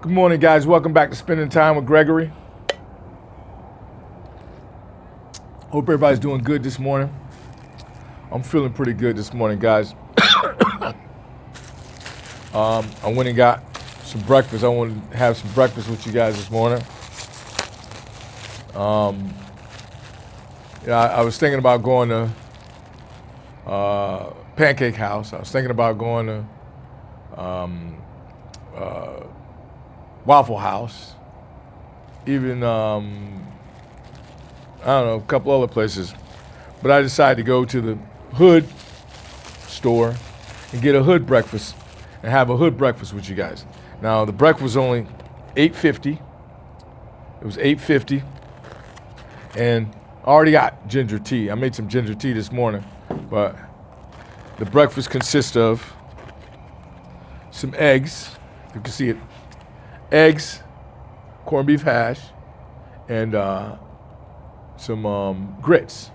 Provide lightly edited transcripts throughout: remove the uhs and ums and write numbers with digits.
Good morning, guys. Welcome back to Spending Time with Gregory. Hope everybody's doing good this morning. I'm feeling pretty good this morning, guys. I went and got some breakfast. I wanted to have some breakfast with you guys this morning. I was thinking about going to Pancake House. I was thinking about going to Waffle House, even I don't know, a couple other places. But I decided to go to the Hood store and get a Hood breakfast and have a Hood breakfast with you guys. Now the breakfast was only $8.50. It was $8.50, and I already got ginger tea. I made some ginger tea this morning, but the breakfast consists of some eggs. You can see it. Eggs, corned beef hash, and some grits.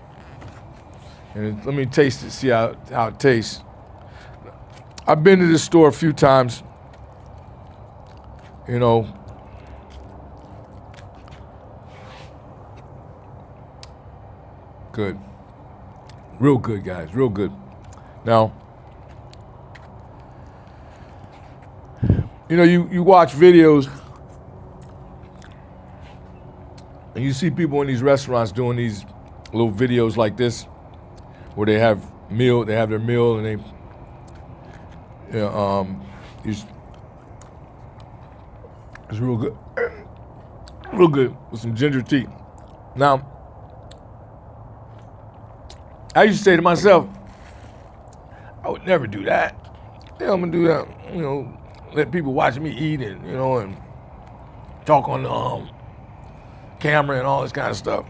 And let me taste it, see how it tastes. I've been to this store a few times. You know, good. Real good, guys, real good. Now, you know, you watch videos and you see people in these restaurants doing these little videos like this where they have their meal, and they, it's real good, real good with some ginger tea. Now, I used to say to myself, I would never do that. Yeah, I'm gonna do that, let people watch me eat and, and talk on the camera and all this kind of stuff.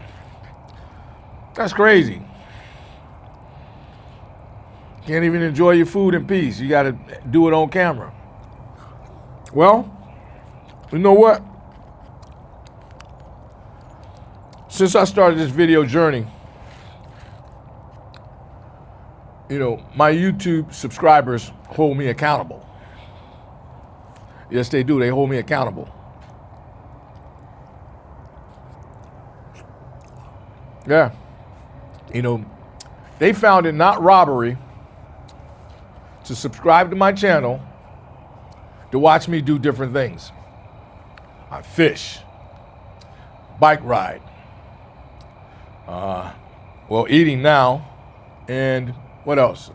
That's crazy. Can't even enjoy your food in peace. You gotta do it on camera. Well, you know what? Since I started this video journey, my YouTube subscribers hold me accountable. Yes, they do. They hold me accountable. Yeah. They found it not robbery to subscribe to my channel to watch me do different things. I fish, bike ride, eating now, and what else?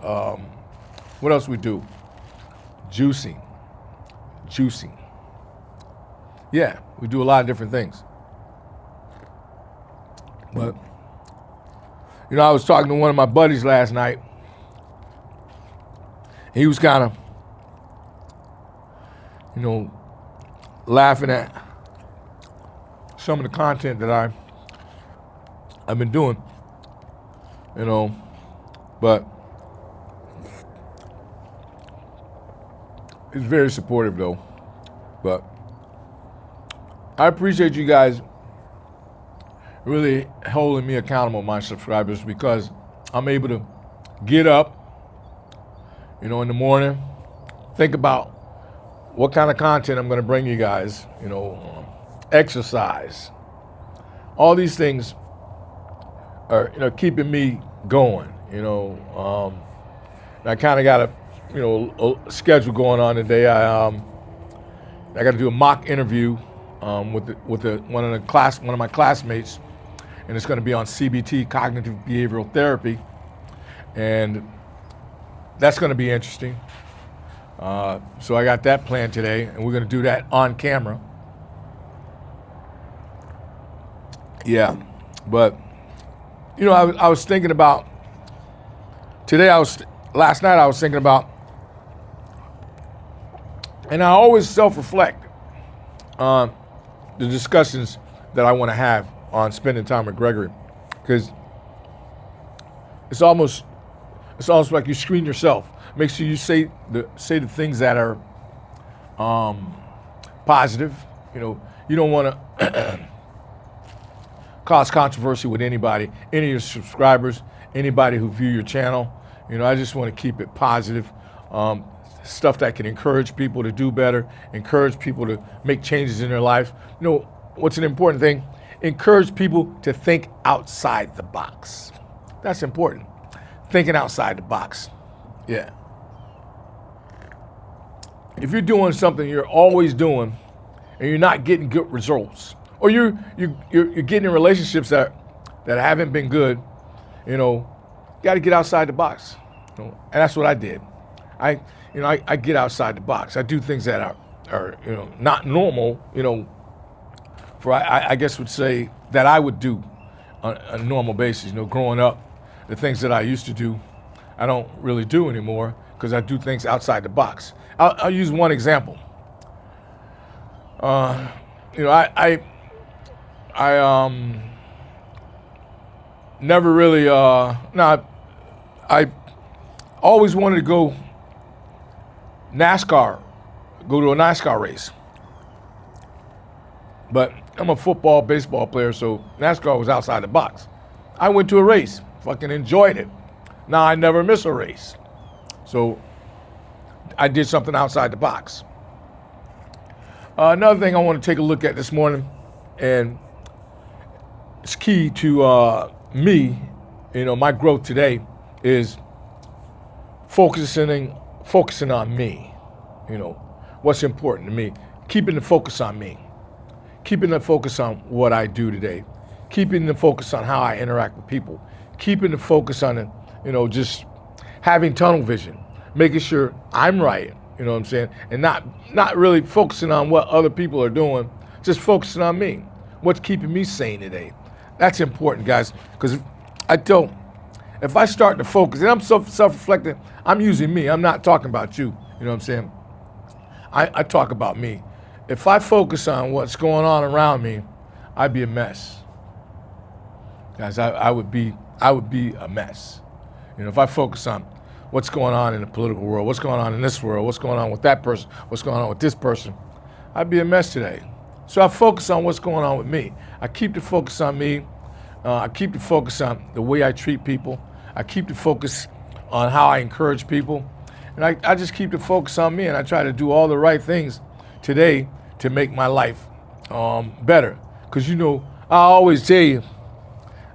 What else we do? Juicing. Yeah, we do a lot of different things. But, I was talking to one of my buddies last night. He was kind of, laughing at some of the content that I've been doing, but he's very supportive though. But I appreciate you guys really holding me accountable, my subscribers, because I'm able to get up, in the morning, think about what kind of content I'm going to bring you guys, exercise. All these things are, keeping me going, I kind of got a schedule going on today. I got to do a mock interview with one of my classmates, and it's going to be on CBT, cognitive behavioral therapy, and that's going to be interesting. So I got that planned today, and we're going to do that on camera. Yeah, but I was thinking about last night I was thinking about, and I always self-reflect on the discussions that I want to have on Spending Time with Gregory, because it's almost like you screen yourself. Make sure you say the things that are positive. You don't want to cause controversy with anybody, any of your subscribers, anybody who view your channel. I just want to keep it positive. stuff that can encourage people to do better, encourage people to make changes in their lives. You know, what's an important thing? Encourage people to think outside the box. That's important. Thinking outside the box. Yeah. If you're doing something you're always doing and you're not getting good results, or you're getting in relationships that haven't been good, you know, you got to get outside the box. You know, and that's what I did. I get outside the box. I do things that are not normal, for I guess would say that I would do on a normal basis. You know, growing up, the things that I used to do, I don't really do anymore because I do things outside the box. I'll use one example. I never really, I always wanted to go to a NASCAR race. But I'm a football, baseball player, so NASCAR was outside the box. I went to a race, fucking enjoyed it. Now I never miss a race. So I did something outside the box. Another thing I want to take a look at this morning, and it's key to me, my growth today, is focusing on me. What's important to me, keeping the focus on me, keeping the focus on what I do today, keeping the focus on how I interact with people, keeping the focus on it, just having tunnel vision, making sure I'm right, you know what I'm saying, and not really focusing on what other people are doing, just focusing on me, what's keeping me sane today. That's important, guys, because if I start to focus, and I'm self-reflecting, I'm using me, I'm not talking about you, you know what I'm saying? I talk about me. If I focus on what's going on around me, I'd be a mess. Guys, I would be a mess. If I focus on what's going on in the political world, what's going on in this world, what's going on with that person, what's going on with this person, I'd be a mess today. So I focus on what's going on with me. I keep the focus on me. I keep the focus on the way I treat people. I keep the focus on how I encourage people. And I just keep the focus on me, and I try to do all the right things today to make my life better. Because, I always tell you,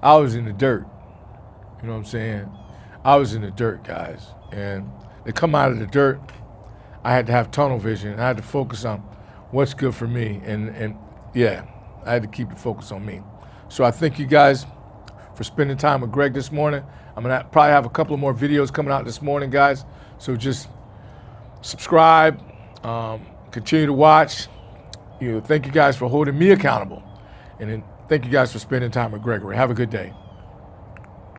I was in the dirt. You know what I'm saying? I was in the dirt, guys. And to come out of the dirt, I had to have tunnel vision. I had to focus on what's good for me. And yeah, I had to keep the focus on me. So I thank you guys for spending time with Greg this morning. I'm going to probably have a couple of more videos coming out this morning, guys. So just subscribe, continue to watch. Thank you guys for holding me accountable. And then thank you guys for spending time with Gregory. Have a good day.